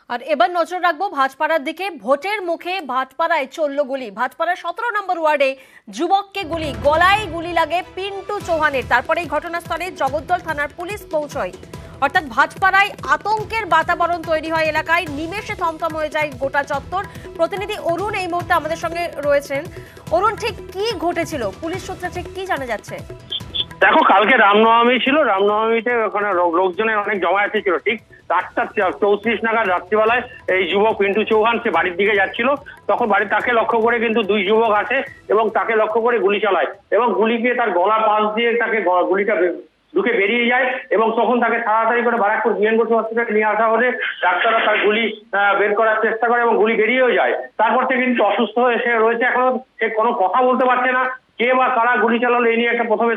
আর এবার নজর রাখবো ভাটপাড়ার দিকে। ভোটের মুখে ভাটপাড়ায় চলল গুলি। ভাটপাড়ার 17 নম্বর ওয়ার্ডে যুবককে গুলি, গলায় গুলি লাগে পিন্টু চৌহানের। তারপরে এই ঘটনাস্থলে জগদ্দল থানার পুলিশ পৌঁছয়। অর্থাৎ ভাটপাড়ায় আতঙ্কের বাতাবরণ তৈরি হয় এলাকায়, নিমেষে থমথম হয়ে যায় গোটা চত্বর। প্রতিনিধি অরুণ এই মুহূর্তে আমাদের সঙ্গে রয়েছেন। অরুণ, ঠিক কি ঘটেছিল, পুলিশ সূত্রে ঠিক কি জানা যাচ্ছে? দেখো, কালকে রামনবমী ছিল, রামনবমীতে ওখানে লোকজনের অনেক জমায়েত ছিল। ঠিক 8:34 নাগাদ রাত্রিবেলায় এই যুবক পিন্টু চৌহান সে বাড়ির দিকে যাচ্ছিল, তখন তাকে লক্ষ্য করে কিন্তু দুই যুবক আসে এবং তাকে লক্ষ্য করে গুলি চালায় এবং গুলি গিয়ে তার গলা পাশ দিয়ে তাকে গুলিটা ঢুকে বেরিয়ে যায় এবং তখন তাকে তাড়াতাড়ি করে বারাকপুর বিএন বসু হসপিটালে নিয়ে আসা হলে ডাক্তাররা তার গুলি বের করার চেষ্টা করে এবং গুলি বেরিয়েও যায়। তারপর থেকে কিন্তু অসুস্থ হয়ে সে রয়েছে, এখনো সে কোনো কথা বলতে পারছে না। কে বা কারা গুলি চালালো এই নিয়ে একটা প্রথমে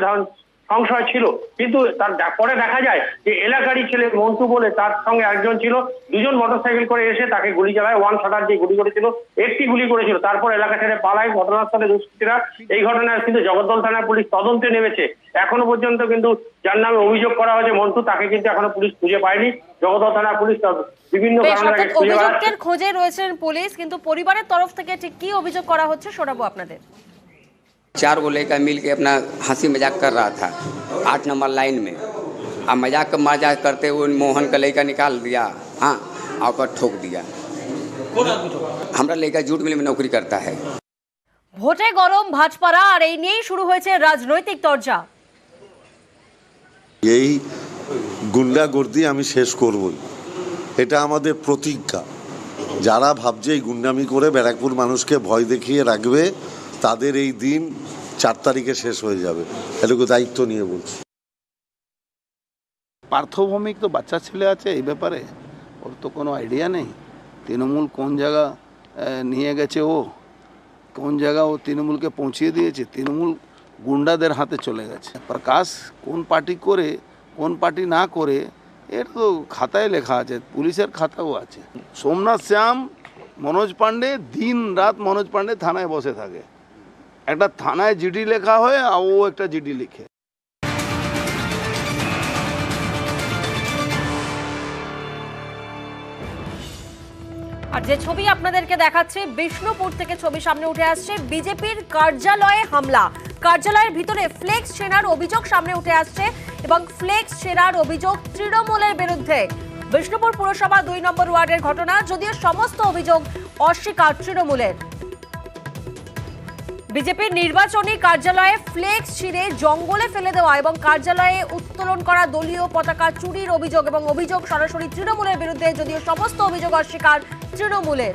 সংশয় ছিল, কিন্তু তার পরে দেখা যায় যে এলাকারই ছেলে মন্টু বলে তার সঙ্গে একজন ছিল, দুজন মোটরসাইকেল করে এসে তাকে গুলি চালায়। 1 দিয়ে গুলি করেছিল, একটি গুলি করেছিল, তারপর এলাকা ছেড়ে পালায় ঘটনাস্থলে দুষ্কৃতীরা। এই ঘটনায় কিন্তু জগদ্দল থানার পুলিশ তদন্তে নেমেছে। এখনো পর্যন্ত কিন্তু যার নামে অভিযোগ করা হয়েছে মন্টু, তাকে কিন্তু এখনো পুলিশ খুঁজে পায়নি। জগদ্দল থানার পুলিশ বিভিন্ন কারণে তাকে খুঁজে বেড়াচ্ছে। খোঁজে রয়েছেন পুলিশ, কিন্তু পরিবারের তরফ থেকে ঠিক কি অভিযোগ করা হচ্ছে শোনাবো আপনাদের। 4 गो लड़का मिल के अपना हंसी मजाक कर रहा था 8 नंबर लाइन में। अब मजाक करते हुए मोहन का लड़का निकाल दिया, हाँ, और ठोक दिया। हमारा लड़का जूट मिल में नौकरी करता है। ভোটে গরম ভাটপাড়া, আর এই নিয়েই শুরু হয়েছে রাজনৈতিক তরজা। এই গুন্ডাগর্দি আমি শেষ করবই, এটা আমাদের প্রতিজ্ঞা। যারা ভাবছে এই গুন্ডামি করে ব্যারাকপুর মানুষকে ভয় দেখিয়ে রাখবে, তাদের এই দিন 4 তারিখে শেষ হয়ে যাবে, এটুকু দায়িত্ব নিয়ে বলছি। পার্থভৌমিক তো বাচ্চা ছেলে আছে, এই ব্যাপারে ওর তো কোনো আইডিয়া নেই। তৃণমূল কোন জায়গা নিয়ে গেছে, ও কোন জায়গা ও তৃণমূলকে পৌঁছিয়ে দিয়েছে, তৃণমূল গুন্ডাদের হাতে চলে গেছে। প্রকাশ কোন পার্টি করে কোন পার্টি না করে এর তো খাতায় লেখা আছে, পুলিশের খাতাও আছে। সোমনাথ শ্যাম, মনোজ পাণ্ডে, দিন রাত মনোজ পাণ্ডে থানায় বসে থাকে। একটা থানায় জিডি লেখা হয় আর ও একটা জিডি লিখে। আর যে ছবি আপনাদেরকে দেখাচ্ছে, বিষ্ণুপুর থেকে ছবি সামনে উঠে আসছে। বিজেপির কার্যালয়ে হামলা, কার্যালয়ের ভিতরে ফ্লেক্স ছেঁড়ার অভিযোগ সামনে উঠে আসছে এবং ফ্লেক্স ছেঁড়ার অভিযোগ তৃণমূলের বিরুদ্ধে। বিষ্ণুপুর পুরসভা 2 নম্বর ওয়ার্ডের ঘটনা, যদিও সমস্ত অভিযোগ অস্বীকার তৃণমূলের। বিজেপির নির্বাচনী কার্যালয়ে ফ্লেক্স ছিঁড়ে জঙ্গলে ফেলে দেওয়া এবং কার্যালয়ে উত্তোলন করা দলীয় পতাকা চুরির অভিযোগ এবং অভিযোগ সরাসরি তৃণমূলের বিরুদ্ধে, যদিও সমস্ত অভিযোগ অস্বীকার তৃণমূলের।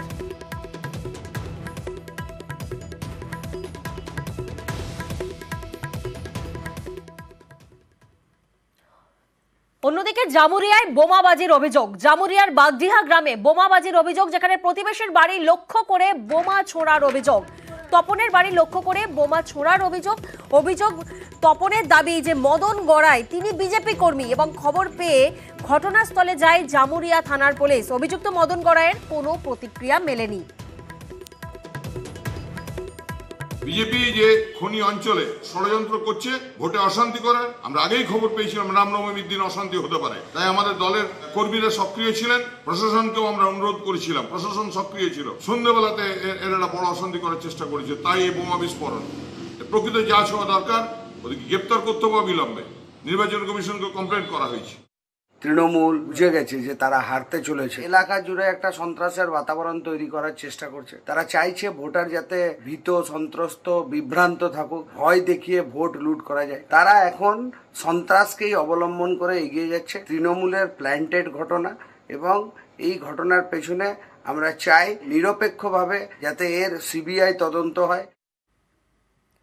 অন্যদিকে জামুরিয়ায় বোমাবাজির অভিযোগ। জামুরিয়ার বাগডিহা গ্রামে বোমাবাজির অভিযোগ, যেখানে প্রতিবেশীর বাড়ি লক্ষ্য করে বোমা ছোড়ার অভিযোগ। তপনের বাড়ি লক্ষ্য করে বোমা ছোড়ার অভিযোগ তপনের দাবি যে মদন গড়াই তিনি বিজেপি কর্মী এবং খবর পেয়ে ঘটনাস্থলে যায় জামুরিয়া থানার পুলিশ। অভিযুক্ত মদন গড়াইয়ের কোনো প্রতিক্রিয়া মেলেনি। বিজেপি যে খনি অঞ্চলে ষড়যন্ত্র করছে, ভোটে অশান্তি করার, আমরা আগেই খবর পেয়েছিলাম রামনবমীর দিন অশান্তি হতে পারে, তাই আমাদের দলের কর্মীরা সক্রিয় ছিলেন, প্রশাসনকেও আমরা অনুরোধ করেছিলাম, প্রশাসন সক্রিয় ছিল। সন্ধ্যেবেলাতে এরা বড় অশান্তি করার চেষ্টা করেছে, তাই এই বোমা বিস্ফোরণ। প্রকৃত যা হওয়া দরকার ওদেরকে গ্রেপ্তার করতে হবে অবিলম্বে। নির্বাচন কমিশনকে কমপ্লেন করা হয়েছে। তৃণমূল বুঝে গেছে যে তারা হারতে চলেছে, এলাকা জুড়ে একটা সন্ত্রাসের বাতাবরণ তৈরি করার চেষ্টা করছে। তারা চাইছে ভোটার যাতে ভীত, সন্ত্রস্ত, বিভ্রান্ত থাকুক, ভয় দেখিয়ে ভোট লুট করা যায়। তারা এখন সন্ত্রাসকেই অবলম্বন করে এগিয়ে যাচ্ছে। তৃণমূলের প্ল্যান্টেড ঘটনা এবং এই ঘটনার পেছনে আমরা চাই নিরপেক্ষভাবে যাতে এর সিবিআই তদন্ত হয়।